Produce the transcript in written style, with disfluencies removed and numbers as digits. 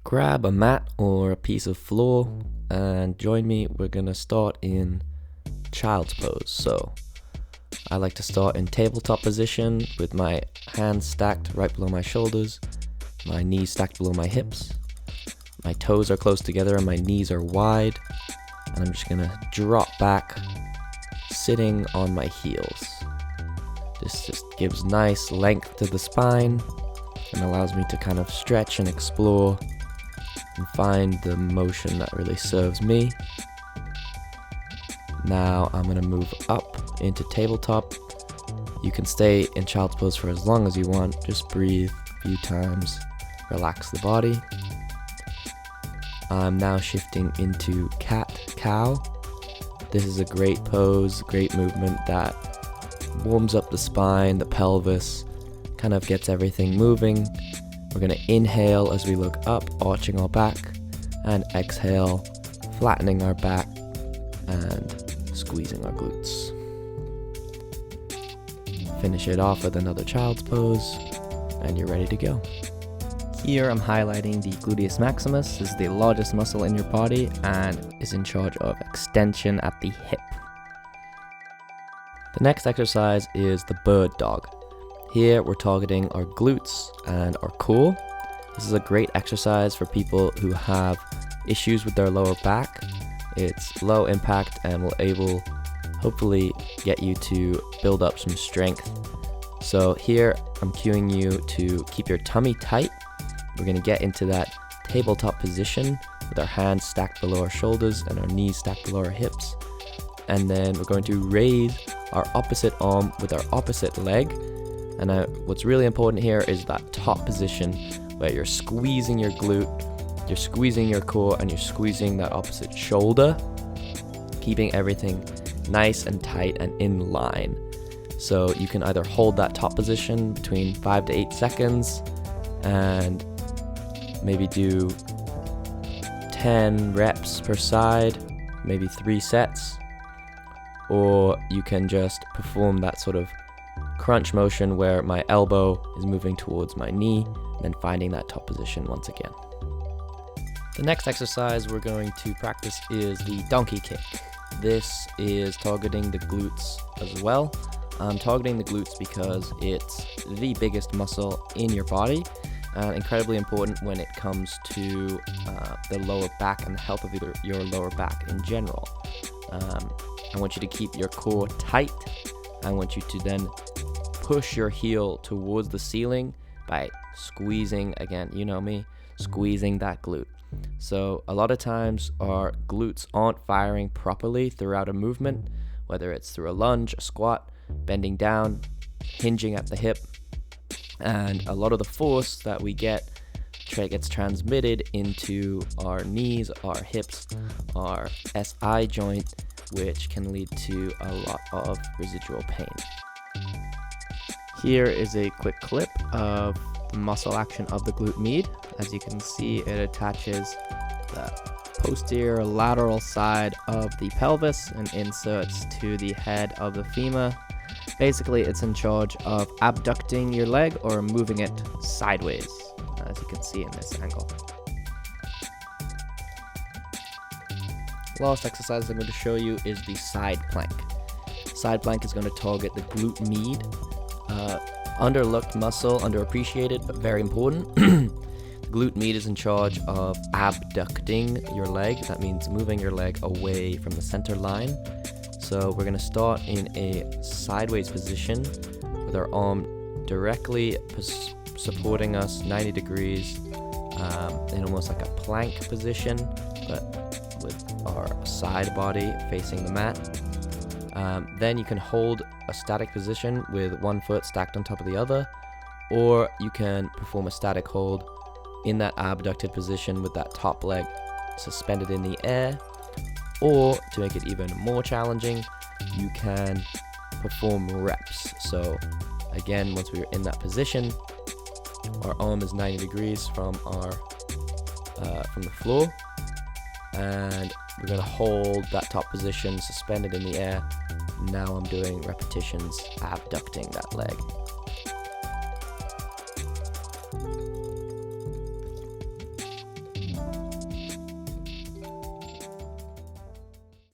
grab a mat or a piece of floor and join me. We're gonna start in child's pose. So I like to start in tabletop position with my hands stacked right below my shoulders, my knees stacked below my hips, my toes are close together and my knees are wide, and I'm just gonna drop back sitting on my heels. This just gives nice length to the spine and allows me to kind of stretch and explore and find the motion that really serves me. Now I'm going to move up into tabletop. You can stay in child's pose for as long as you want. Just breathe a few times, relax the body. I'm now shifting into cat-cow. This is a great pose, great movement that warms up the spine, the pelvis, kind of gets everything moving. We're going to inhale as we look up, arching our back, and exhale, flattening our back and squeezing our glutes. Finish it off with another child's pose, and you're ready to go. Here I'm highlighting the gluteus maximus. This is the largest muscle in your body and is in charge of extension at the hip. The next exercise is the bird dog. Here we're targeting our glutes and our core. This is a great exercise for people who have issues with their lower back. It's low impact and will hopefully get you to build up some strength. So here I'm cueing you to keep your tummy tight. We're going to get into that tabletop position with our hands stacked below our shoulders and our knees stacked below our hips. And then we're going to raise our opposite arm with our opposite leg. And what's really important here is that top position where you're squeezing your glute, you're squeezing your core, and you're squeezing that opposite shoulder, keeping everything nice and tight and in line. So you can either hold that top position between 5 to 8 seconds and maybe do 10 reps per side, maybe 3 sets, or you can just perform that sort of crunch motion where my elbow is moving towards my knee, then finding that top position once again. The next exercise we're going to practice is the donkey kick. This is targeting the glutes as well. I'm targeting the glutes because it's the biggest muscle in your body and incredibly important when it comes to the lower back and the health of your lower back in general. I want you to keep your core tight. I want you to then push your heel towards the ceiling by squeezing, again, you know me, squeezing that glute. So a lot of times our glutes aren't firing properly throughout a movement, whether it's through a lunge, a squat, bending down, hinging at the hip, and a lot of the force that we get gets transmitted into our knees, our hips, our SI joint, which can lead to a lot of residual pain. Here is a quick clip of the muscle action of the glute med. As you can see, it attaches the posterior lateral side of the pelvis and inserts to the head of the femur. Basically, it's in charge of abducting your leg or moving it sideways, as you can see in this angle. Last exercise I'm going to show you is the side plank. Side plank is going to target the glute med. Underlooked muscle, underappreciated, but very important. The glute med is in charge of abducting your leg. That means moving your leg away from the center line. So we're going to start in a sideways position with our arm directly supporting us 90 degrees in almost like a plank position, but with our side body facing the mat. Then you can hold a static position with one foot stacked on top of the other, or you can perform a static hold in that abducted position with that top leg suspended in the air, or to make it even more challenging, you can perform reps. So again, once we're in that position, our arm is 90 degrees from the floor, and we're going to hold that top position suspended in the air. Now I'm doing repetitions abducting that leg.